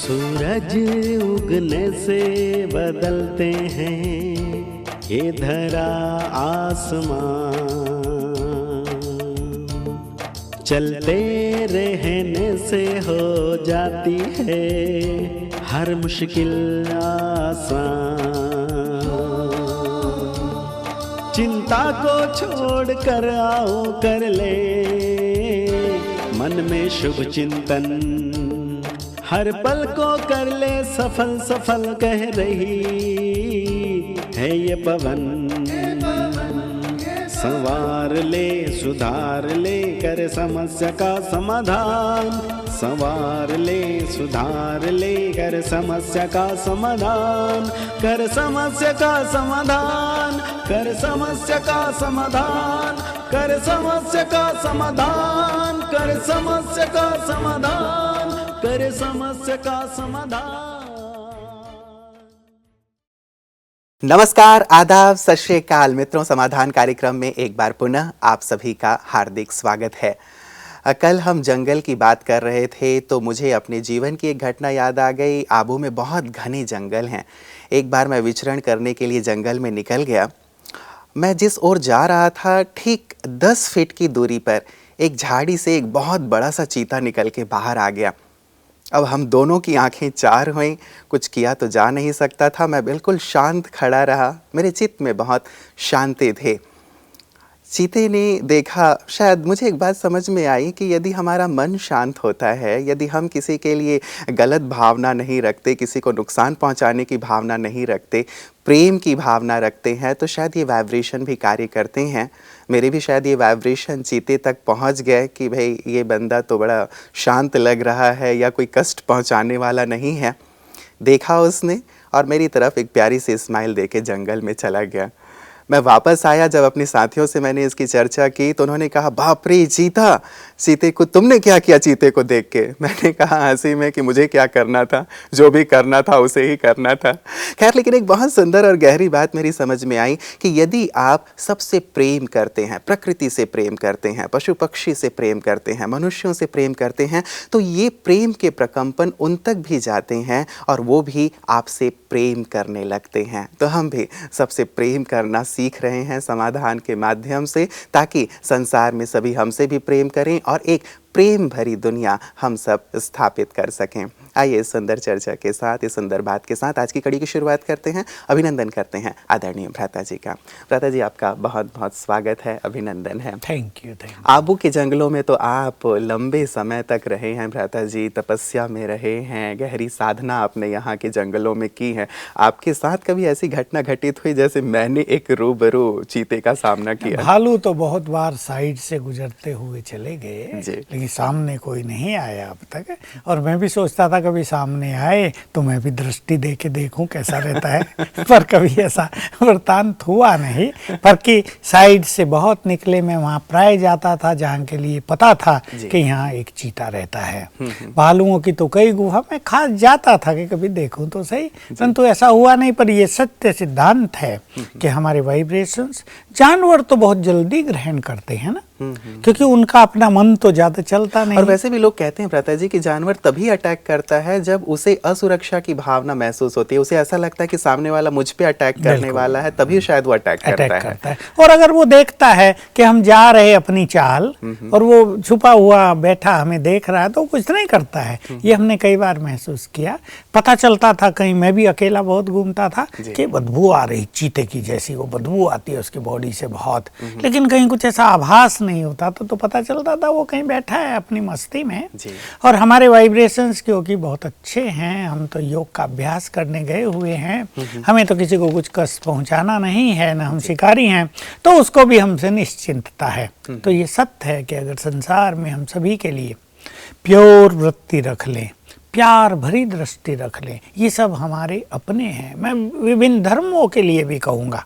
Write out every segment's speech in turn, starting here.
सूरज उगने से बदलते हैं ये धरा आसमान, चलते रहने से हो जाती है हर मुश्किल आसान। चिंता को छोड़ कर आओ कर ले मन में शुभ चिंतन, हर पल को कर ले सफल सफल कह रही है ये पवन। संवार ले सुधार ले कर समस्या का समाधान, संवार ले सुधार ले कर समस्या का समाधान, कर समस्या का समाधान, कर समस्या का समाधान, कर समस्या का समाधान, कर समस्या का समाधान, कर समस्या का समाधान। नमस्कार, आदाब, सत श्री अकाल मित्रों। समाधान कार्यक्रम में एक बार पुनः आप सभी का हार्दिक स्वागत है। कल हम जंगल की बात कर रहे थे तो मुझे अपने जीवन की एक घटना याद आ गई। आबू में बहुत घने जंगल हैं। एक बार मैं विचरण करने के लिए जंगल में निकल गया। मैं जिस ओर जा रहा था ठीक 10 फीट की दूरी पर एक झाड़ी से एक बहुत बड़ा सा चीता निकल के बाहर आ गया। अब हम दोनों की आंखें चार हुईं, कुछ किया तो जा नहीं सकता था। मैं बिल्कुल शांत खड़ा रहा, मेरे चित्त में बहुत शांति थे। चीते ने देखा, शायद मुझे एक बात समझ में आई कि यदि हमारा मन शांत होता है, यदि हम किसी के लिए गलत भावना नहीं रखते, किसी को नुकसान पहुंचाने की भावना नहीं रखते, प्रेम की भावना रखते हैं, तो शायद ये वाइब्रेशन भी कार्य करते हैं। मेरे भी शायद ये वाइब्रेशन चीते तक पहुंच गए कि भाई ये बंदा तो बड़ा शांत लग रहा है या कोई कष्ट पहुंचाने वाला नहीं है। देखा उसने और मेरी तरफ एक प्यारी सी स्माइल देके जंगल में चला गया। मैं वापस आया, जब अपने साथियों से मैंने इसकी चर्चा की तो उन्होंने कहा, बाप रे चीता, चीते को तुमने क्या किया चीते को देख के? मैंने कहा हंसी में कि मुझे क्या करना था, जो भी करना था उसे ही करना था। खैर, लेकिन एक बहुत सुंदर और गहरी बात मेरी समझ में आई कि यदि आप सबसे प्रेम करते हैं, प्रकृति से प्रेम करते हैं, पशु पक्षी से प्रेम करते हैं, मनुष्यों से प्रेम करते हैं, तो ये प्रेम के प्रकंपन उन तक भी जाते हैं और वो भी आपसे प्रेम करने लगते हैं। तो हम भी सबसे प्रेम करना सीख रहे हैं समाधान के माध्यम से, ताकि संसार में सभी हमसे भी प्रेम करें और एक प्रेम भरी दुनिया हम सब स्थापित कर सकें। आइए इस सुंदर चर्चा के साथ, इस सुंदर बात के साथ आज की कड़ी की शुरुआत करते हैं। अभिनंदन करते हैं आदरणीय भ्राता जी का। भ्राता जी, आपका बहुत बहुत स्वागत है, अभिनंदन है। Thank you. आबू के जंगलों में तो आप लंबे समय तक रहे हैं भ्राता जी, तपस्या में रहे हैं, गहरी साधना आपने यहाँ के जंगलों में की है। आपके साथ कभी ऐसी घटना घटित हुई जैसे मैंने एक रूबरू चीते का सामना किया? भालू तो बहुत बार साइड से गुजरते हुए चले गए, लेकिन सामने कोई नहीं आया अब तक। और मैं भी सोचता था कभी सामने आए तो मैं भी दृष्टि दे के देखूं कैसा रहता है पर कभी ऐसा वृतांत हुआ नहीं। पर कि साइड से बहुत निकले, मैं वहाँ प्राय जाता था जहाँ के लिए पता था कि यहाँ एक चीता रहता है। भालुओं की तो कई गुफा में खास जाता था कि कभी देखूं तो सही, परंतु ऐसा हुआ नहीं। पर ये सत्य सिद्धांत है कि हमारे वाइब्रेशंस जानवर तो बहुत जल्दी ग्रहण करते हैं ना, क्योंकि उनका अपना मन तो ज्यादा चलता नहीं। और वैसे भी लोग कहते हैं भ्राता जी कि जानवर तभी अटैक करता है जब उसे असुरक्षा की भावना महसूस होती है, उसे ऐसा लगता है कि सामने वाला मुझ पे अटैक करने वाला है, तभी शायद वो अटैक करता है। और अगर वो देखता है कि हम जा रहे अपनी चाल और वो छुपा हुआ बैठा हमें देख रहा है तो कुछ नहीं करता है। ये हमने कई बार महसूस किया। पता चलता था, कहीं मैं भी अकेला बहुत घूमता था कि बदबू आ रही चीते की जैसी, वो बदबू आती है उसकी बॉडी से बहुत, लेकिन कहीं कुछ ऐसा आभास नहीं होता तो पता चलता था वो कहीं बैठा है अपनी मस्ती में। और हमारे वाइब्रेशंस क्योंकि बहुत अच्छे हैं, हम तो योग का अभ्यास करने गए हुए हैं, हमें तो किसी को कुछ कष्ट पहुंचाना नहीं है, ना हम शिकारी हैं, तो उसको भी हमसे निश्चिंतता है। तो ये सत्य है कि अगर संसार में हम सभी के लिए प्योर वृत्ति रख लें, प्यार भरी दृष्टि रख लें, ये सब हमारे अपने हैं। मैं विभिन्न धर्मों के लिए भी कहूँगा,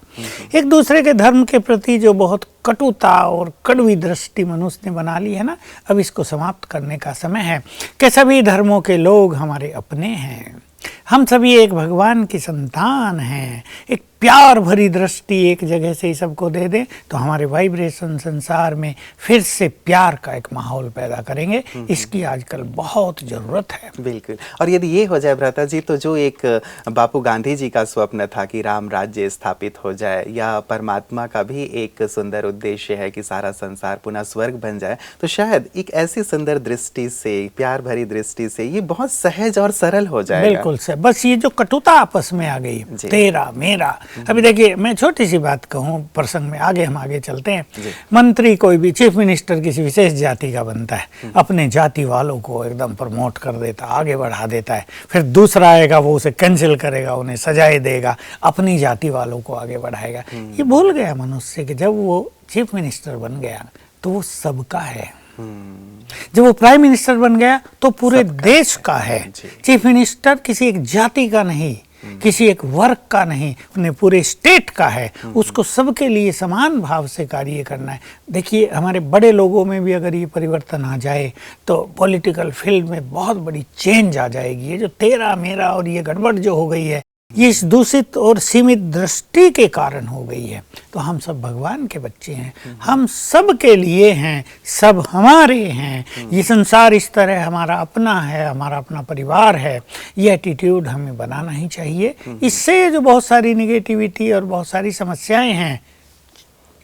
एक दूसरे के धर्म के प्रति जो बहुत कटुता और कड़वी दृष्टि मनुष्य ने बना ली है ना, अब इसको समाप्त करने का समय है कि सभी धर्मों के लोग हमारे अपने हैं। हम सभी एक भगवान की संतान हैं। एक प्यार भरी दृष्टि एक जगह से ही सबको दे दें तो हमारे वाइब्रेशन संसार में फिर से प्यार का एक माहौल पैदा करेंगे। इसकी आजकल बहुत ज़रूरत है। बिल्कुल। और यदि ये हो जाए भ्राता जी, तो जो एक बापू गांधी जी का स्वप्न था कि राम राज्य स्थापित हो जाए, या परमात्मा का भी एक सुंदर उद्देश्य है कि सारा संसार पुनः स्वर्ग बन जाए, तो शायद एक ऐसी सुंदर दृष्टि से, प्यार भरी दृष्टि से ये बहुत सहज और सरल हो जाएगा। बिल्कुल से। बस ये जो कटुता आपस में आ गई, तेरा मेरा। अभी देखिए, मैं छोटी सी बात कहूँ प्रसंग में, हम आगे चलते हैं। मंत्री कोई भी, चीफ मिनिस्टर किसी विशेष जाति का बनता है, अपने जाति वालों को एकदम प्रमोट कर देता, आगे बढ़ा देता है। फिर दूसरा आएगा, वो उसे कैंसिल करेगा, उन्हें सजाएं देगा, अपनी जाति वालों को आगे बढ़ाएगा। ये भूल गया मनुष्य कि जब वो चीफ मिनिस्टर बन गया तो वो सबका है। जब वो प्राइम मिनिस्टर बन गया तो पूरे देश का है। चीफ मिनिस्टर किसी एक जाति का नहीं, किसी एक वर्ग का नहीं, उन्हें पूरे स्टेट का है। उसको सबके लिए समान भाव से कार्य करना है। देखिए, हमारे बड़े लोगों में भी अगर ये परिवर्तन आ जाए तो पॉलिटिकल फील्ड में बहुत बड़ी चेंज आ जाएगी। ये जो तेरा मेरा और ये गड़बड़ जो हो गई है, ये इस दूषित और सीमित दृष्टि के कारण हो गई है। तो हम सब भगवान के बच्चे हैं, हम सब के लिए हैं, सब हमारे हैं। ये संसार इस तरह हमारा अपना है, हमारा अपना परिवार है। ये एटीट्यूड हमें बनाना ही चाहिए। इससे जो बहुत सारी निगेटिविटी और बहुत सारी समस्याएं हैं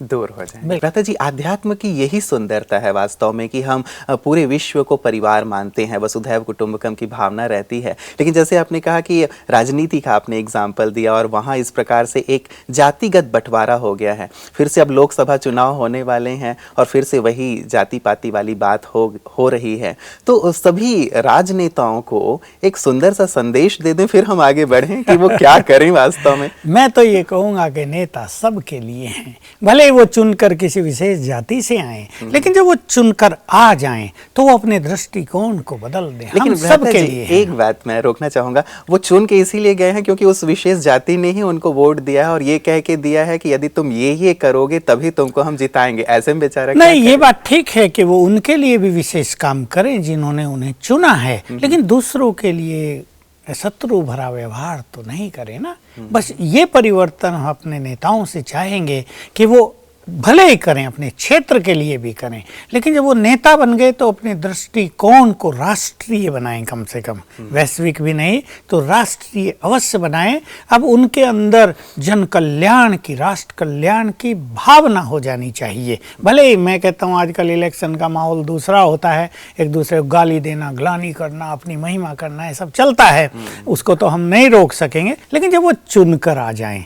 दूर हो जाए। भ्राता जी, आध्यात्म की यही सुंदरता है वास्तव में कि हम पूरे विश्व को परिवार मानते हैं, वसुधैव कुटुंबकम की भावना रहती है। लेकिन जैसे आपने कहा कि राजनीति का आपने एग्जाम्पल दिया और वहाँ इस प्रकार से एक जातिगत बंटवारा हो गया है। फिर से अब लोकसभा चुनाव होने वाले हैं और फिर से वही जाति पाति वाली बात हो रही है। तो सभी राजनेताओं को एक सुंदर सा संदेश दे दें, फिर हम आगे बढ़ें कि वो क्या करें वास्तव में। मैं तो ये कहूँगा कि नेता सबके लिए हैं, भले वो चुनकर किसी विशेष जाति से आए, लेकिन जब वो चुनकर आ जाएं तो वो अपने दृष्टिकोण को बदल दें। लेकिन सबके लिए एक बात मैं रोकना चाहूंगा, वो चुन के इसीलिए गए हैं क्योंकि उस विशेष जाति ने ही उनको वोट दिया है और ये कह के दिया है कि यदि तुम ये करोगे तभी तुमको हम जिताएंगे। ऐसे में बेचारा नहीं, ये बात ठीक है कि वो उनके लिए भी विशेष काम करें जिन्होंने उन्हें चुना है, लेकिन दूसरों के लिए शत्रु भरा व्यवहार तो नहीं करें ना। बस ये परिवर्तन हम अपने नेताओं से चाहेंगे कि वो भले ही करें, अपने क्षेत्र के लिए भी करें, लेकिन जब वो नेता बन गए तो अपने दृष्टिकोण को राष्ट्रीय बनाएं, कम से कम वैश्विक भी नहीं तो राष्ट्रीय अवश्य बनाएं। अब उनके अंदर जन कल्याण की, राष्ट्र कल्याण की भावना हो जानी चाहिए। भले ही मैं कहता हूँ आजकल इलेक्शन का माहौल दूसरा होता है, एक दूसरे को गाली देना, ग्लानि करना, अपनी महिमा करना, ये सब चलता है, उसको तो हम नहीं रोक सकेंगे। लेकिन जब वो चुनकर आ जाएं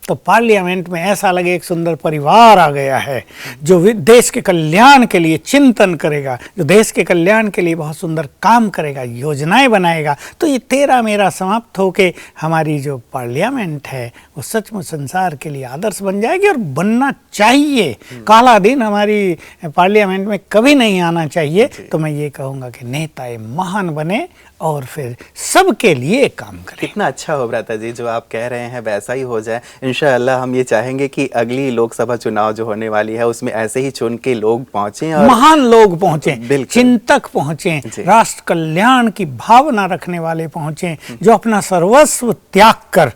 तो पार्लियामेंट में ऐसा लगे एक सुंदर परिवार आ गया है जो देश के कल्याण के लिए चिंतन करेगा, जो देश के कल्याण के लिए बहुत सुंदर काम करेगा, योजनाएं बनाएगा, तो ये तेरा मेरा समाप्त होके हमारी जो पार्लियामेंट है वो सचमुच संसार के लिए आदर्श बन जाएगी और बनना चाहिए। काला दिन हमारी पार्लियामेंट में कभी नहीं आना चाहिए। तो मैं ये कहूँगा कि नेता महान बने और फिर सबके लिए काम करें। कितना अच्छा हो भ्राता जी, जो आप कह रहे हैं वैसा ही हो जाए इंशाअल्लाह। हम ये चाहेंगे कि अगली लोकसभा चुनाव जो होने वाली है उसमें ऐसे ही चुन के लोग पहुंचे और महान लोग पहुंचे, चिंतक पहुंचे, राष्ट्र कल्याण की भावना रखने वाले पहुंचे, जो अपना सर्वस्व त्याग कर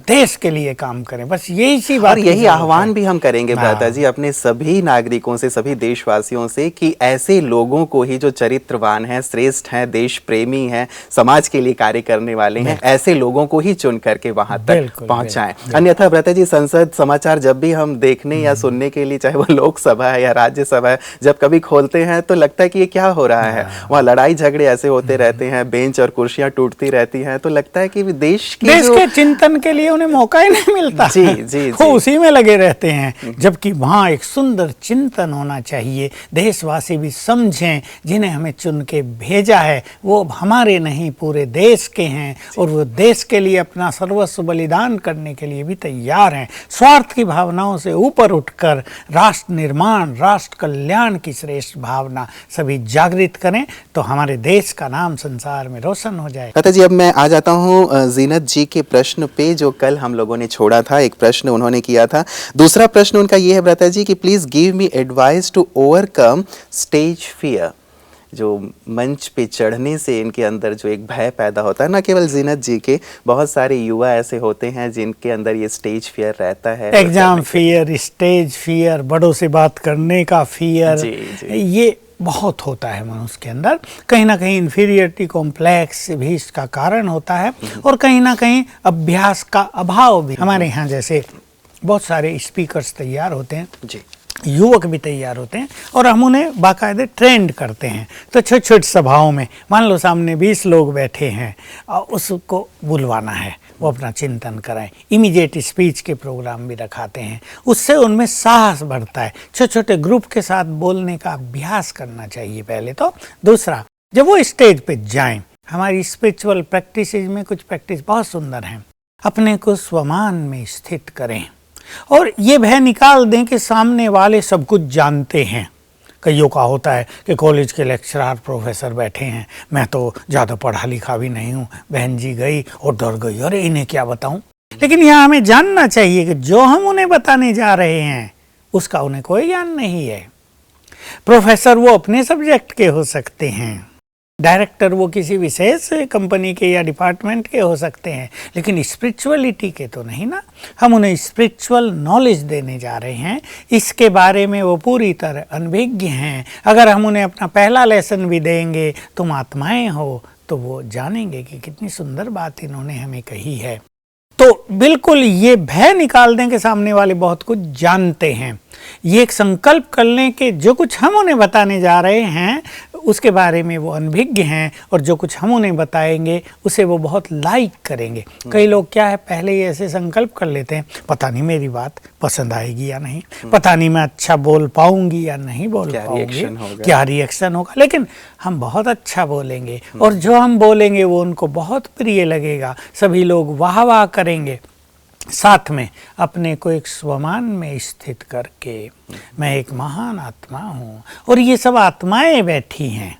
देश के लिए काम करें। बस यही सी बात, और यही आह्वान भी हम करेंगे भ्राता जी अपने सभी नागरिकों से, सभी देशवासियों से कि ऐसे लोगों को ही जो चरित्रवान हैं, श्रेष्ठ हैं, देश प्रेमी हैं, समाज के लिए कार्य करने वाले हैं, ऐसे लोगों को ही चुन करके वहां तक पहुंचाएं। अन्यथा भ्राता जी, संसद समाचार जब भी हम देखने या सुनने के लिए, चाहे वो लोकसभा है या राज्यसभा है, जब कभी खोलते हैं तो लगता है कि ये क्या हो रहा है। वहाँ लड़ाई झगड़े ऐसे होते रहते हैं, बेंच और कुर्सियां टूटती रहती हैं, तो लगता है कि देश के चिंतन के लिए उन्हें मौका ही नहीं मिलता। जी, वो उसी में लगे रहते हैं, जबकि वहाँ एक सुंदर चिंतन होना चाहिए। देशवासी भी समझें जिन्हें हमें चुन के भेजा है वो हमारे नहीं पूरे देश के हैं और वो देश के लिए अपना सर्वस्व बलिदान करने के लिए भी तैयार हैं। स्वार्थ की भावनाओं से ऊपर उठकर राष्ट्र निर्माण, राष्ट्र कल्याण की श्रेष्ठ भावना सभी जागृत करें तो हमारे देश का नाम संसार में रोशन हो जाए। भ्राता जी, अब मैं आ जाता हूँ जीनत जी के प्रश्न पे, जो कल हम लोगों ने छोड़ा था। एक प्रश्न उन्होंने किया था। दूसरा प्रश्न उनका ये है भ्राता जी कि please give me advice to overcome stage fear. जो मंच पे चढ़ने से इनके अंदर जो एक भय पैदा होता है, ना केवल जीनत जी के, बहुत सारे युवा ऐसे होते हैं जिनके अंदर ये स्टेज फियर रहता है, एग्जाम फियर, स्टेज फियर, बड़ों से बात करने का फियर, ये बहुत होता है मनुष्य के अंदर। कहीं ना कहीं इन्फीरियरिटी कॉम्प्लेक्स भी इसका कारण होता है, और कहीं ना कहीं अभ्यास का अभाव भी। हमारे यहाँ जैसे बहुत सारे स्पीकर्स तैयार होते हैं जी, युवक भी तैयार होते हैं, और हम उन्हें बाकायदे ट्रेंड करते हैं। तो छोटी छोटी सभाओं में मान लो सामने 20 लोग बैठे हैं, और उसको बुलवाना है, वो अपना चिंतन कराएं। इमीडिएट स्पीच के प्रोग्राम भी रखाते हैं, उससे उनमें साहस बढ़ता है। छोटे छोटे ग्रुप के साथ बोलने का अभ्यास करना चाहिए पहले तो। दूसरा, जब वो स्टेज पे जाएं, हमारी स्पिरिचुअल प्रैक्टिसेज में कुछ प्रैक्टिस बहुत सुंदर हैं। अपने को स्वमान में स्थित करें और ये भय निकाल दें कि सामने वाले सब कुछ जानते हैं। कईयों का होता है कि कॉलेज के लेक्चरर प्रोफेसर बैठे हैं, मैं तो ज़्यादा पढ़ा लिखा भी नहीं हूँ, बहन जी गई और डर गई, अरे इन्हें क्या बताऊँ। लेकिन यहाँ हमें जानना चाहिए कि जो हम उन्हें बताने जा रहे हैं उसका उन्हें कोई ज्ञान नहीं है। प्रोफेसर वो अपने सब्जेक्ट के हो सकते हैं, डायरेक्टर वो किसी विशेष कंपनी के या डिपार्टमेंट के हो सकते हैं, लेकिन स्पिरिचुअलिटी के तो नहीं ना। हम उन्हें स्पिरिचुअल नॉलेज देने जा रहे हैं, इसके बारे में वो पूरी तरह अनभिज्ञ हैं। अगर हम उन्हें अपना पहला लेसन भी देंगे, तुम आत्माएं हो, तो वो जानेंगे कि कितनी सुंदर बात इन्होंने हमें कही है। तो बिल्कुल ये भय निकाल दें कि सामने वाले बहुत कुछ जानते हैं। ये एक संकल्प कर लें कि जो कुछ हम उन्हें बताने जा रहे हैं उसके बारे में वो अनभिज्ञ हैं, और जो कुछ हम उन्हें बताएंगे उसे वो बहुत लाइक करेंगे। कई लोग क्या है, पहले ही ऐसे संकल्प कर लेते हैं, पता नहीं मेरी बात पसंद आएगी या नहीं, पता नहीं मैं अच्छा बोल पाऊंगी या नहीं बोल पाऊंगी, क्या रिएक्शन होगा। लेकिन हम बहुत अच्छा बोलेंगे, और जो हम बोलेंगे वो उनको बहुत प्रिय लगेगा, सभी लोग वाह वाह करेंगे। साथ में अपने को एक स्वमान में स्थित करके, मैं एक महान आत्मा हूँ और ये सब आत्माएं बैठी हैं,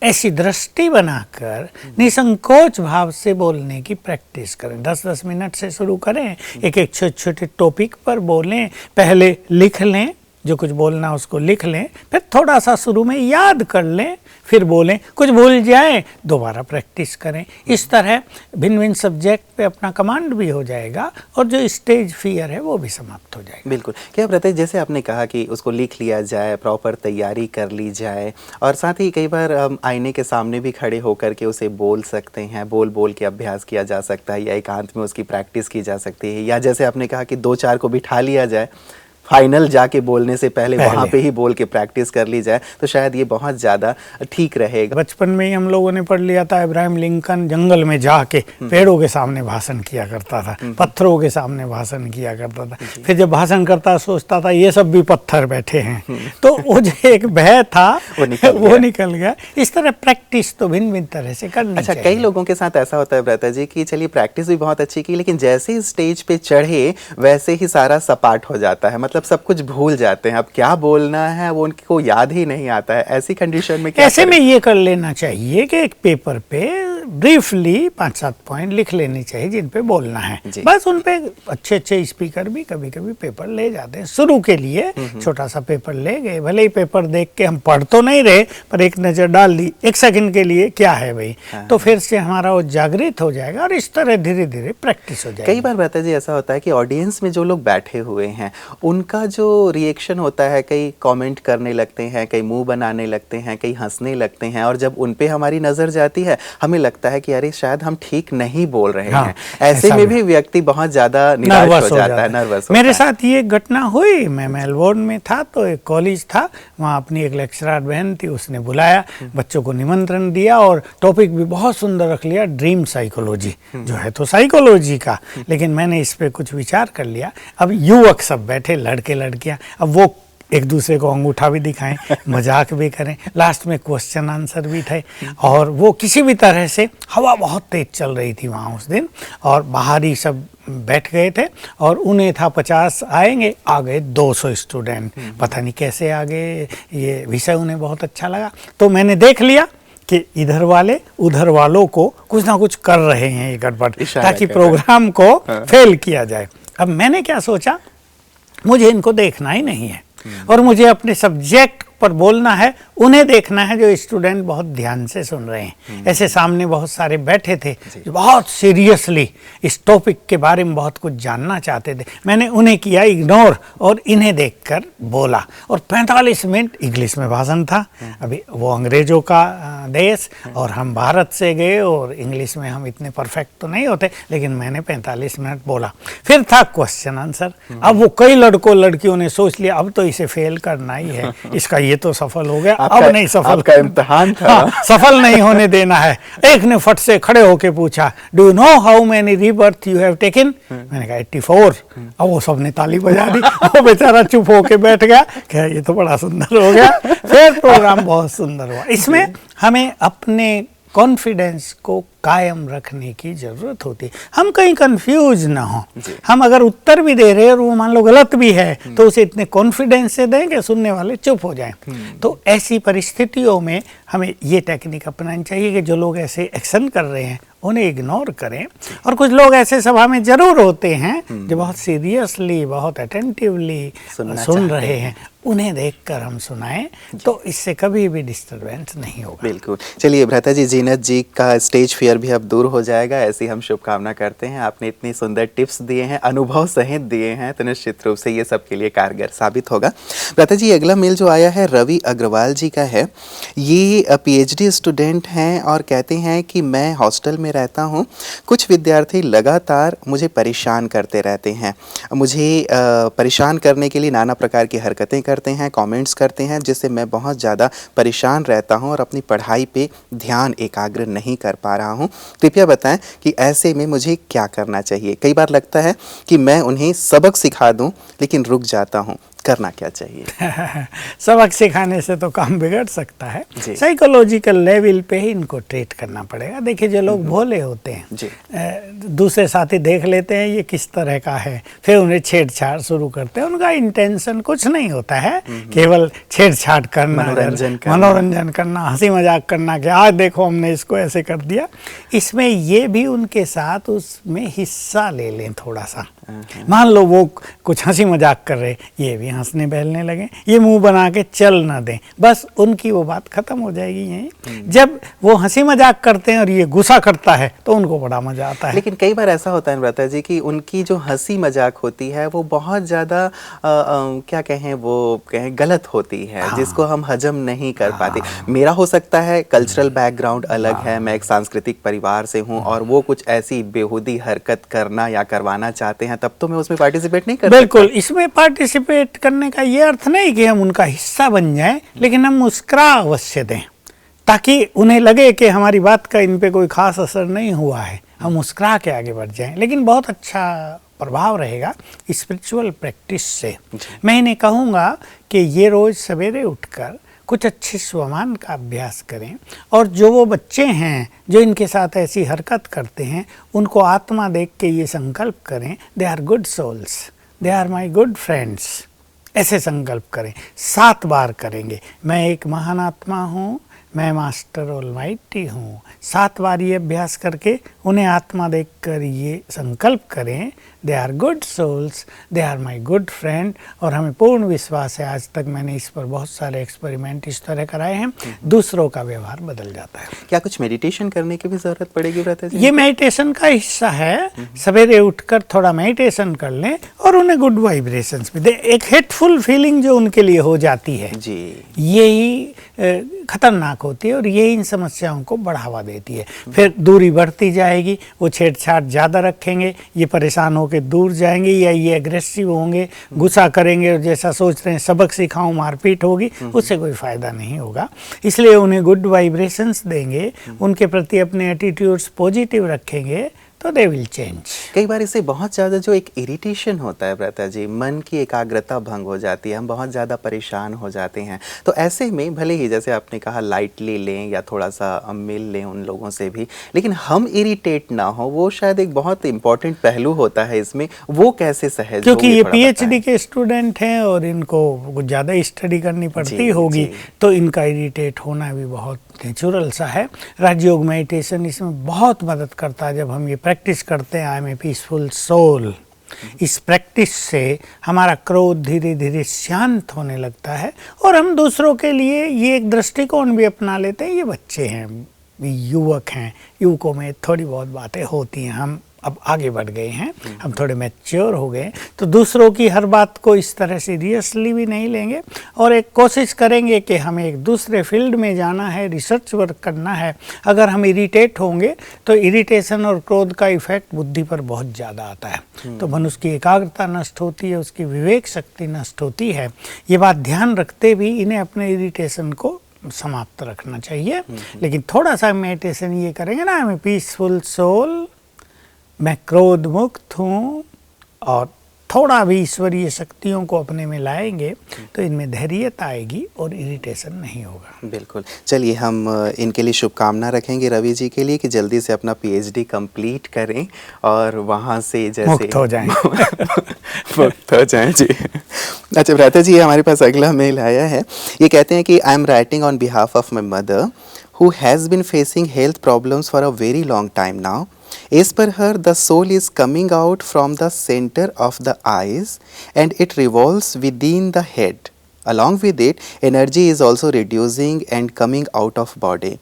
ऐसी दृष्टि बनाकर निसंकोच भाव से बोलने की प्रैक्टिस करें। 10-10 मिनट से शुरू करें, एक एक छोटे छोटे टॉपिक पर बोलें। पहले लिख लें, जो कुछ बोलना उसको लिख लें, फिर थोड़ा सा शुरू में याद कर लें, फिर बोलें। कुछ भूल जाए दोबारा प्रैक्टिस करें। इस तरह भिन्न भिन्न सब्जेक्ट पे अपना कमांड भी हो जाएगा, और जो स्टेज फियर है वो भी समाप्त हो जाएगा। बिल्कुल। क्या प्रत्येक, जैसे आपने कहा कि उसको लिख लिया जाए, प्रॉपर तैयारी कर ली जाए, और साथ ही कई बार हम आईने के सामने भी खड़े होकर के उसे बोल सकते हैं, बोल बोल के अभ्यास किया जा सकता है, या एकांत में उसकी प्रैक्टिस की जा सकती है, या जैसे आपने कहा कि 2-4 को बिठा लिया जाए, फाइनल जाके बोलने से पहले वहाँ पे ही बोल के प्रैक्टिस कर ली जाए, तो शायद ये बहुत ज़्यादा ठीक रहेगा। बचपन में ही हम लोगों ने पढ़ लिया था, इब्राहिम लिंकन जंगल में जाके पेड़ों के सामने भाषण किया करता था, पत्थरों के सामने भाषण किया करता था। फिर जब भाषण करता सोचता था ये सब भी पत्थर बैठे हैं, तो वो जो एक भय था वो निकल गया। इस तरह प्रैक्टिस तो भिन्न भिन्न तरह से करनी चाहिए। अच्छा, कई लोगों के साथ ऐसा होता है ब्रता जी कि चलिए प्रैक्टिस भी बहुत अच्छी की, लेकिन जैसे ही स्टेज पे चढ़े वैसे ही सारा सपाट हो जाता है, मतलब सब कुछ भूल जाते हैं, अब क्या बोलना है वो उनको याद ही नहीं आता है। ऐसी कंडीशन में क्या ऐसे में ये कर लेना चाहिए कि एक पेपर पे ब्रीफली 5-7 पॉइंट लिख लेने चाहिए जिन पे बोलना है। बस उन पे अच्छे अच्छे स्पीकर भी कभी कभी पेपर ले जाते हैं। शुरू के लिए छोटा सा पेपर ले गए, भले ही पेपर देख के हम पढ़ तो नहीं रहे, पर एक नज़र डाल दी 1 सेकंड के लिए, क्या है भाई, तो फिर से हमारा वो जागृत हो जाएगा, और इस तरह धीरे धीरे प्रैक्टिस हो जाएगी। कई बार ब्रता जी ऐसा होता है कि ऑडियंस में जो लोग बैठे हुए हैं उनका जो रिएक्शन होता है, कई कमेंट करने लगते हैं, कई मुंह बनाने लगते हैं, कई हंसने लगते हैं, और जब उन पे हमारी नज़र जाती है हमें लगता है कि अरे शायद हम ठीक नहीं बोल रहे हैं। ऐसे में भी व्यक्ति बहुत ज़्यादा निराश हो जाता है, नर्वस होता है। मेरे साथ ये घटना हुई, मैं मेलबोर्न में था, तो एक कॉलेज था, वहाँ अपनी एक लेक्चरर बहन थी, उसने बुलाया, बच्चों को निमंत्रण दिया, और टॉपिक भी बहुत सुंदर रख लिया, ड्रीम साइकोलॉजी, जो है तो साइकोलॉजी का, लेकिन मैंने इस पे कुछ विचार कर लिया। अब युवक सब बैठे, लड़के लड़कियां, अब वो एक दूसरे को अंगूठा भी दिखाएं, मजाक भी करें, लास्ट में क्वेश्चन आंसर भी थे, और वो किसी भी तरह से, हवा बहुत तेज चल रही थी वहाँ उस दिन, और बाहर ही सब बैठ गए थे, और उन्हें था 50 आएंगे, आ गए 200 स्टूडेंट, पता नहीं कैसे आ गए, ये विषय उन्हें बहुत अच्छा लगा। तो मैंने देख लिया कि इधर वाले उधर वालों को कुछ ना कुछ कर रहे हैं ये गड़बड़, ताकि प्रोग्राम को फेल किया जाए। अब मैंने क्या सोचा, मुझे इनको देखना ही नहीं है, और मुझे अपने सब्जेक्ट पर बोलना है, उन्हें देखना है जो स्टूडेंट बहुत ध्यान से सुन रहे हैं। ऐसे सामने बहुत सारे बैठे थे जो बहुत सीरियसली इस टॉपिक के बारे में बहुत कुछ जानना चाहते थे। मैंने उन्हें किया इग्नोर और इन्हें देखकर बोला, और 45 मिनट इंग्लिश में भाषण था। अभी वो अंग्रेजों का देश और हम भारत से गए, और इंग्लिश में हम इतने परफेक्ट तो नहीं होते, लेकिन मैंने 45 मिनट बोला। फिर था क्वेश्चन आंसर। अब वो कई लड़कों लड़कियों ने सोच लिया अब तो इसे फेल करना ही है, इसका ये तो सफल हो गया, अब नहीं सफल, आपका इम्तिहान था। हाँ, सफल नहीं होने देना है। एक ने फट से खड़े होके पूछा, do you know how many rebirth you have taken? मैंने कहा 84। अब वो सबने ताली बजा दी। वो बेचारा चुप होके बैठ गया, क्या ये तो बड़ा सुंदर हो गया। फिर प्रोग्राम बहुत सुंदर हुआ। इसमें हमें अपने कॉन्फिडेंस को कायम रखने की जरूरत होती है। हम कहीं कंफ्यूज ना हो। हम अगर उत्तर भी दे रहे हैं और वो मान लो गलत भी है, तो उसे इतने कॉन्फिडेंस से दें कि सुनने वाले चुप हो जाएं। तो ऐसी परिस्थितियों में हमें ये टेक्निक अपनानी चाहिए कि जो लोग ऐसे एक्शन कर रहे हैं उन्हें इग्नोर करें। और कुछ लोग ऐसे सभा में जरूर होते हैं जो बहुत सीरियसली, बहुत अटेंटिवली सुन रहे हैं, उन्हें देखकर हम सुनाएं, तो इससे कभी भी डिस्टरबेंस नहीं होगा। बिल्कुल। चलिए भ्राता जी, जीनत जी का स्टेज फियर भी अब दूर हो जाएगा, ऐसी हम शुभकामना करते हैं। आपने इतनी सुंदर टिप्स दिए हैं, अनुभव सहित दिए हैं, तो निश्चित रूप से ये सबके लिए कारगर साबित होगा। भ्राता जी, अगला मेल जो आया है रवि अग्रवाल जी का है। ये PhD स्टूडेंट हैं और कहते हैं कि मैं हॉस्टल में रहता हूँ, कुछ विद्यार्थी लगातार मुझे परेशान करते रहते हैं। मुझे परेशान करने के लिए नाना प्रकार की हरकतें करते हैं, कमेंट्स करते हैं, जिससे मैं बहुत ज़्यादा परेशान रहता हूं और अपनी पढ़ाई पे ध्यान एकाग्र नहीं कर पा रहा हूं। कृपया बताएं कि ऐसे में मुझे क्या करना चाहिए। कई बार लगता है कि मैं उन्हें सबक सिखा दूं, लेकिन रुक जाता हूं। करना क्या चाहिए? सबक सिखाने से तो काम बिगड़ सकता है। साइकोलॉजिकल लेवल पे ही इनको ट्रीट करना पड़ेगा। देखिए, जो लोग भोले होते हैं, दूसरे साथी देख लेते हैं ये किस तरह का है, फिर उन्हें छेड़छाड़ शुरू करते हैं। उनका इंटेंशन कुछ नहीं होता है, केवल छेड़छाड़ करना, मनोरंजन करना, हंसी मजाक करना कि आज देखो हमने इसको ऐसे कर दिया। इसमें ये भी उनके साथ उसमें हिस्सा ले लें थोड़ा सा। मान लो वो कुछ हंसी मजाक कर रहे, ये भी हंसने बहलने लगे, ये मुंह बना के चल ना दें, बस उनकी वो बात खत्म हो जाएगी यहीं। जब वो हंसी मजाक करते हैं और ये गुस्सा करता है तो उनको बड़ा मजा आता है। लेकिन कई बार ऐसा होता है भ्राता जी कि उनकी जो हंसी मजाक होती है वो बहुत ज़्यादा क्या कहें, वो कहें गलत होती है, जिसको हम हजम नहीं कर पाते। मेरा हो सकता है कल्चरल बैकग्राउंड अलग है, मैं एक सांस्कृतिक परिवार से हूँ, और वो कुछ ऐसी बेहूदी हरकत करना या करवाना चाहते हैं, तब तो मैं उसमें पार्टिसिपेट नहीं कर सकता। बिल्कुल, इसमें पार्टिसिपेट करने का ये अर्थ नहीं कि हम उनका हिस्सा बन जाएं, लेकिन हम मुस्कुरा अवश्य दें, ताकि उन्हें लगे कि हमारी बात का इन पे कोई खास असर नहीं हुआ है। हम मुस्कुरा के आगे बढ़ जाएं, लेकिन बहुत अच्छा प्रभाव रहेगा स्पिरिचुअल प्रैक्टिस से। मैं इन्हें कहूँगा कि ये रोज़ सवेरे उठकर कुछ अच्छे स्वमान का अभ्यास करें, और जो वो बच्चे हैं जो इनके साथ ऐसी हरकत करते हैं, उनको आत्मा देख के ये संकल्प करें, they are good souls, they are my good friends. ऐसे संकल्प करें, 7 बार करेंगे। मैं एक महान आत्मा हूँ, मैं मास्टर ऑलमाइटी हूँ। 7 बार ये अभ्यास करके उन्हें आत्मा देखकर ये संकल्प करें, they are good souls, they are my good friend. और हमें पूर्ण विश्वास है, आज तक मैंने इस पर बहुत सारे एक्सपेरिमेंट इस तरह कराए हैं, दूसरों का व्यवहार बदल जाता है। क्या कुछ मेडिटेशन करने की भी जरूरत पड़ेगी भ्राता जी? ये मेडिटेशन का हिस्सा है। सवेरे उठकर थोड़ा मेडिटेशन कर लें और उन्हें गुड वाइब्रेशंस भी दें। एक हेटफुल फीलिंग जो उनके लिए हो जाती है जी, यही खतरनाक होती है और यही इन समस्याओं को बढ़ावा देती है। फिर दूरी बढ़ती जाएगी, वो छेड़छाड़ ज़्यादा रखेंगे, ये परेशान होकर दूर जाएंगे, या ये एग्रेसिव होंगे, गुस्सा करेंगे, और जैसा सोच रहे हैं सबक सिखाऊं मारपीट होगी, उससे कोई फ़ायदा नहीं होगा। इसलिए उन्हें गुड वाइब्रेशंस देंगे, उनके प्रति अपने एटीट्यूड्स पॉजिटिव रखेंगे, तो दे विल चेंज। कई बार इससे बहुत ज़्यादा जो एक इरिटेशन होता है भ्राता जी, मन की एकाग्रता भंग हो जाती है, हम बहुत ज़्यादा परेशान हो जाते हैं। तो ऐसे में भले ही जैसे आपने कहा लाइटली लें या थोड़ा सा मिल लें उन लोगों से भी, लेकिन हम इरिटेट ना हो, वो शायद एक बहुत इंपॉर्टेंट पहलू होता है इसमें। वो कैसे सहज, क्योंकि ये PhD के स्टूडेंट हैं और इनको कुछ ज़्यादा स्टडी करनी पड़ती होगी, तो इनका इरिटेट होना भी बहुत नेचुरल सा है। राजयोग मेडिटेशन इसमें बहुत मदद करता है। जब हम ये प्रैक्टिस करते हैं, I am a peaceful soul, इस प्रैक्टिस से हमारा क्रोध धीरे धीरे शांत होने लगता है और हम दूसरों के लिए ये एक दृष्टिकोण भी अपना लेते हैं। ये बच्चे हैं, युवक हैं, युवकों में थोड़ी बहुत बातें होती हैं, हम अब आगे बढ़ गए हैं, हम थोड़े मैच्योर हो गए, तो दूसरों की हर बात को इस तरह सीरियसली भी नहीं लेंगे और एक कोशिश करेंगे कि हमें एक दूसरे फील्ड में जाना है, रिसर्च वर्क करना है। अगर हम इरिटेट होंगे तो इरिटेशन और क्रोध का इफेक्ट बुद्धि पर बहुत ज़्यादा आता है, तो मनुष्य की एकाग्रता नष्ट होती है, उसकी विवेक शक्ति नष्ट होती है। ये बात ध्यान रखते भी इन्हें अपने इरिटेशन को समाप्त रखना चाहिए। लेकिन थोड़ा सा मेडिटेशन ये करेंगे ना, हमें पीसफुल सोल, मैं क्रोध मुक्त हूँ, और थोड़ा भी ईश्वरीय शक्तियों को अपने में लाएंगे तो इनमें धैर्यता आएगी और इरिटेशन नहीं होगा। बिल्कुल। चलिए हम इनके लिए शुभकामना रखेंगे रवि जी के लिए कि जल्दी से अपना पीएचडी कंप्लीट करें और वहाँ से जैसे मुक्त हो जाएं। मुक्त हो जाएं जी। अच्छा भ्राता जी, हमारे पास अगला मेल आया है। ये कहते हैं कि I am writing on behalf of my mother who has been facing health problems for a very long time now. As per her, the soul is coming out from the center of the eyes and it revolves within the head. Along with it, energy is also reducing and coming out of body.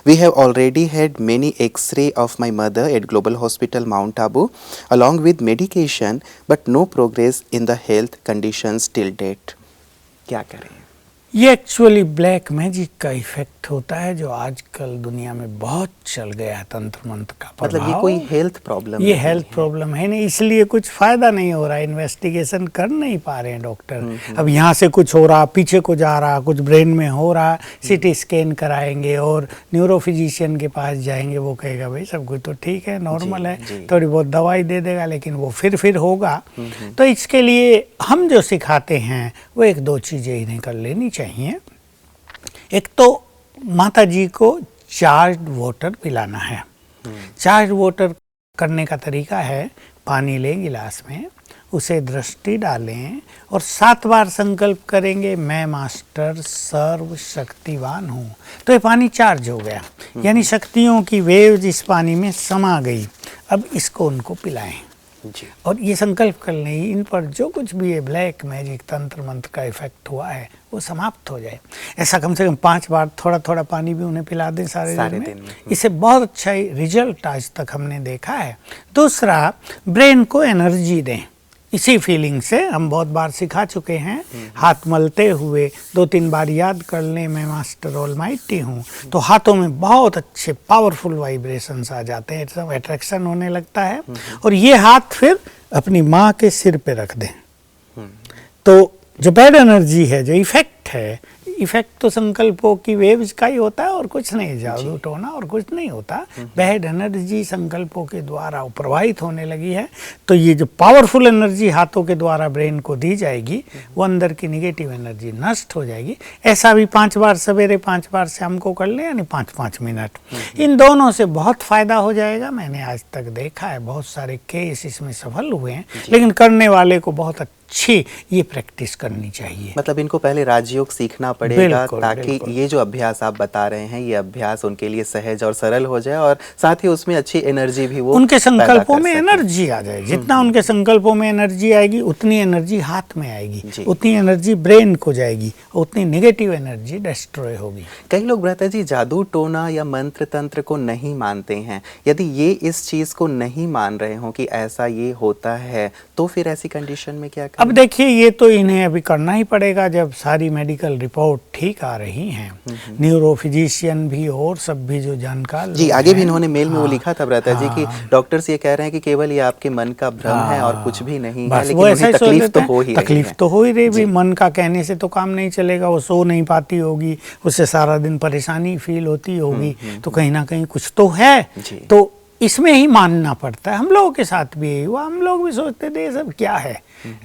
We have already had many X-ray of my mother at Global Hospital Mount Abu along with medication, but no progress in the health conditions till date. क्या करें? ये actually black magic का effect होता है जो आजकल दुनिया में बहुत चल गया है, तंत्र मंत्र का प्रभाव। मतलब ये कोई हेल्थ प्रॉब्लम ये हेल्थ प्रॉब्लम है नहीं, इसलिए कुछ फायदा नहीं हो रहा है, इन्वेस्टिगेशन कर नहीं पा रहे हैं डॉक्टर। अब यहाँ से कुछ हो रहा, पीछे को जा रहा, कुछ ब्रेन में हो रहा, सीटी स्कैन कराएंगे और न्यूरोफिजिशियन के पास जाएंगे, वो कहेगा भाई सब कुछ तो ठीक है, नॉर्मल है, थोड़ी बहुत दवाई दे देगा, लेकिन वो फिर होगा। तो इसके लिए हम जो सिखाते हैं वो एक दो चीज़ें इन्हें कर लेनी चाहिए। एक तो माता जी को चार्ज्ड वाटर पिलाना है। चार्ज्ड वाटर करने का तरीका है, पानी लें गिलास में, उसे दृष्टि डालें और 7 बार संकल्प करेंगे, मैं मास्टर सर्व शक्तिवान हूँ। तो ये पानी चार्ज हो गया, यानी शक्तियों की वेव्स इस पानी में समा गई। अब इसको उनको पिलाएं जी। और ये संकल्प कर लें इन पर जो कुछ भी ये ब्लैक मैजिक तंत्र मंत्र का इफेक्ट हुआ है वो समाप्त हो जाए। ऐसा कम से कम 5 बार थोड़ा थोड़ा पानी भी उन्हें पिला दें सारे दिन में। इससे बहुत अच्छा रिजल्ट आज तक हमने देखा है। दूसरा, ब्रेन को एनर्जी दें। इसी फीलिंग से हम बहुत बार सिखा चुके हैं, हाथ मलते हुए 2-3 बार याद कर लें, मैं मास्टर ऑलमाइटी हूँ, तो हाथों में बहुत अच्छे पावरफुल वाइब्रेशंस आ जाते हैं, सब अट्रैक्शन होने लगता है। और ये हाथ फिर अपनी माँ के सिर पे रख दें। तो जो बैड एनर्जी है, जो इफेक्ट है, इफेक्ट तो संकल्पों की वेव्स का ही होता है और कुछ नहीं, जादू टोना और कुछ नहीं होता। बैड एनर्जी संकल्पों के द्वारा प्रवाहित होने लगी है, तो ये जो पावरफुल एनर्जी हाथों के द्वारा ब्रेन को दी जाएगी, वो अंदर की निगेटिव एनर्जी नष्ट हो जाएगी। ऐसा भी 5 बार सवेरे, 5 बार शाम को कर लें, यानी 5-5 मिनट। इन दोनों से बहुत फायदा हो जाएगा। मैंने आज तक देखा है, बहुत सारे केस इसमें सफल हुए हैं, लेकिन करने वाले को बहुत अच्छी ये प्रैक्टिस करनी चाहिए। मतलब इनको पहले राजयोग सीखना पड़ेगा ताकि ये जो अभ्यास आप बता रहे हैं, ये अभ्यास उनके लिए सहज और सरल हो जाए और साथ ही उसमें अच्छी एनर्जी भी वो उनके संकल्पों में एनर्जी आ जाए। जितना उनके संकल्पों में एनर्जी आएगी, उतनी एनर्जी हाथ में आएगी, उतनी एनर्जी ब्रेन को जाएगी, उतनी नेगेटिव एनर्जी डिस्ट्रॉय होगी। कई लोग भ्राता जी जादू टोना या मंत्र तंत्र को नहीं मानते हैं। यदि ये इस चीज को नहीं मान रहे हो कि ऐसा ये होता है, तो फिर ऐसी कंडीशन में क्या करें? अब देखिए, ये तो इन्हें अभी करना ही पड़ेगा जब सारी मेडिकल रिपोर्ट ठीक आ रही हैं। न्यूरोफिजिशियन भी और सब भी जो जानकार जी, आगे भी इन्होंने मेल में वो लिखा था भ्राता जी कि डॉक्टर्स ये कह रहे हैं कि केवल ये आपके मन का भ्रम है और कुछ भी नहीं है, लेकिन उन्हें तकलीफ तो हो ही तकलीफ तो हो ही रही भी। मन का कहने से तो काम नहीं चलेगा, वो सो नहीं पाती होगी, उससे सारा दिन परेशानी फील होती होगी, तो कहीं ना कहीं कुछ तो है। तो इसमें ही मानना पड़ता है। हम लोगों के साथ भी यही हुआ, हम लोग भी सोचते थे ये सब क्या है,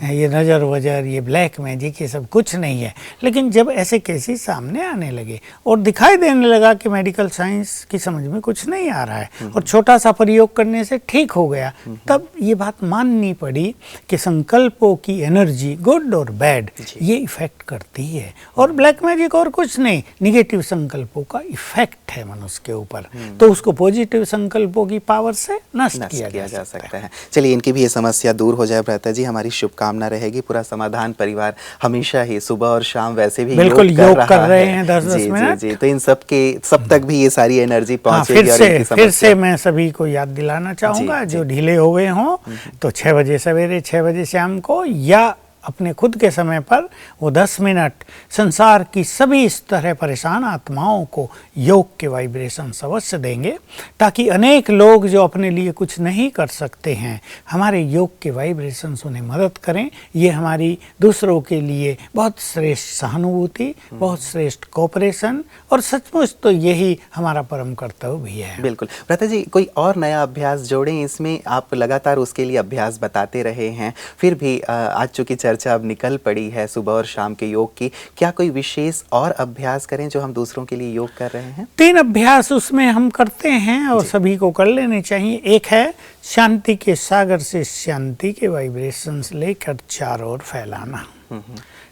ये नज़र वजर, ये ब्लैक मैजिक, ये सब कुछ नहीं है। लेकिन जब ऐसे केसेस सामने आने लगे और दिखाई देने लगा कि मेडिकल साइंस की समझ में कुछ नहीं आ रहा है और छोटा सा प्रयोग करने से ठीक हो गया, तब ये बात माननी पड़ी कि संकल्पों की एनर्जी, गुड और बैड, ये इफेक्ट करती है। और ब्लैक मैजिक और कुछ नहीं, निगेटिव संकल्पों का इफेक्ट है मनुष्य के ऊपर, तो उसको पॉजिटिव संकल्पों की पावर से नष्ट किया जा सकता है। चलिए, इनकी भी ये समस्या दूर हो जाए भ्राता जी, हमारी शुभकामना रहेगी। पूरा समाधान परिवार हमेशा ही सुबह और शाम वैसे भी बिल्कुल योग कर रहे है। हैं 10-10 मिनट। जी, तो इन सब तक भी ये सारी एनर्जी पहुंचेगी। फिर से मैं सभी को याद दिलाना चाहूँगा, जो ढीले हो गए हों तो 6 बजे सवेरे, 6 बजे शाम को, या अपने खुद के समय पर वो 10 मिनट संसार की सभी इस तरह परेशान आत्माओं को योग के वाइब्रेशन अवश्य देंगे, ताकि अनेक लोग जो अपने लिए कुछ नहीं कर सकते हैं, हमारे योग के वाइब्रेशंस उन्हें मदद करें। ये हमारी दूसरों के लिए बहुत श्रेष्ठ सहानुभूति, बहुत श्रेष्ठ कोऑपरेशन, और सचमुच तो यही हमारा परम कर्तव्य भी है। बिल्कुल भ्राता जी, कोई और नया अभ्यास जोड़ें इसमें। आप लगातार उसके लिए अभ्यास बताते रहे हैं, फिर भी आज चूंकि चर्चा अब निकल पड़ी है सुबह और शाम के योग की, क्या कोई विशेष और अभ्यास करें जो हम दूसरों के लिए योग कर रहे हैं? 3 अभ्यास उसमें हम करते हैं और सभी को कर लेने चाहिए। एक है शांति के सागर से शांति के वाइब्रेशंस लेकर चारों ओर फैलाना।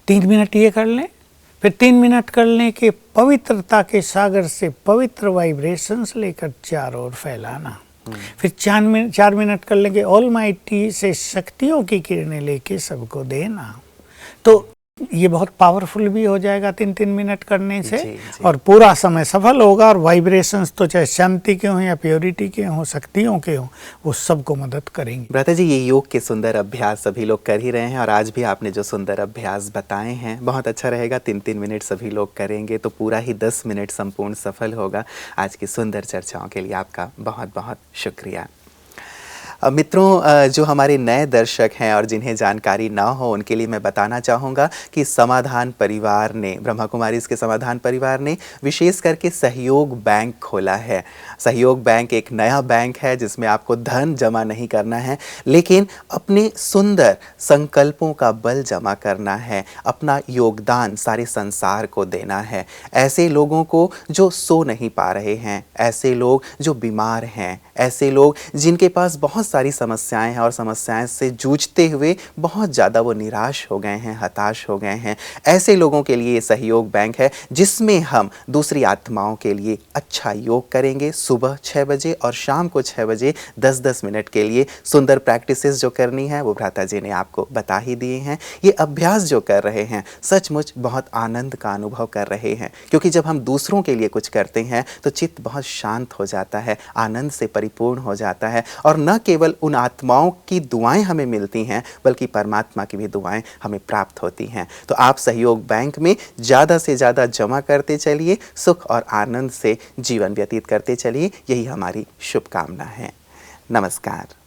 3 मिनट ये कर लें, फिर 3 मिनट कर लें कि पवित्रता के सागर से पवित्र वाइब्रेशंस लेकर चारों ओर फैलाना। फिर 4 मिनट कर लेंगे ऑलमाइटी से शक्तियों की किरणें लेके सबको देना। तो ये बहुत पावरफुल भी हो जाएगा 3-3 मिनट करने से। जी। और पूरा समय सफल होगा, और वाइब्रेशंस तो चाहे शांति के हों या प्योरिटी के हों, शक्तियों के हों, वो सबको मदद करेंगे। भ्राता जी, ये योग के सुंदर अभ्यास सभी लोग कर ही रहे हैं, और आज भी आपने जो सुंदर अभ्यास बताए हैं बहुत अच्छा रहेगा। 3-3 मिनट सभी लोग करेंगे तो पूरा ही 10 मिनट संपूर्ण सफल होगा। आज की सुंदर चर्चाओं के लिए आपका बहुत बहुत शुक्रिया। मित्रों, जो हमारे नए दर्शक हैं और जिन्हें जानकारी ना हो, उनके लिए मैं बताना चाहूँगा कि समाधान परिवार ने, ब्रह्मा कुमारीज़ के समाधान परिवार ने विशेष करके सहयोग बैंक खोला है। सहयोग बैंक एक नया बैंक है जिसमें आपको धन जमा नहीं करना है, लेकिन अपने सुंदर संकल्पों का बल जमा करना है, अपना योगदान सारे संसार को देना है। ऐसे लोगों को जो सो नहीं पा रहे हैं, ऐसे लोग जो बीमार हैं, ऐसे लोग जिनके पास बहुत सारी समस्याएं हैं और समस्याएं से जूझते हुए बहुत ज़्यादा वो निराश हो गए हैं, हताश हो गए हैं, ऐसे लोगों के लिए सहयोग बैंक है जिसमें हम दूसरी आत्माओं के लिए अच्छा योग करेंगे। सुबह 6 बजे और शाम को 6 बजे 10-10 मिनट के लिए सुंदर प्रैक्टिसेस जो करनी है वो भ्राता जी ने आपको बता ही दिए हैं। ये अभ्यास जो कर रहे हैं सचमुच बहुत आनंद का अनुभव कर रहे हैं, क्योंकि जब हम दूसरों के लिए कुछ करते हैं तो चित्त बहुत शांत हो जाता है, आनंद से परिपूर्ण हो जाता है, और न केवल उन आत्माओं की दुआएं हमें मिलती हैं बल्कि परमात्मा की भी दुआएं हमें प्राप्त होती हैं। तो आप सहयोग बैंक में ज़्यादा से ज़्यादा जमा करते चलिए, सुख और आनंद से जीवन व्यतीत करते चलिए, यही हमारी शुभकामना है। नमस्कार।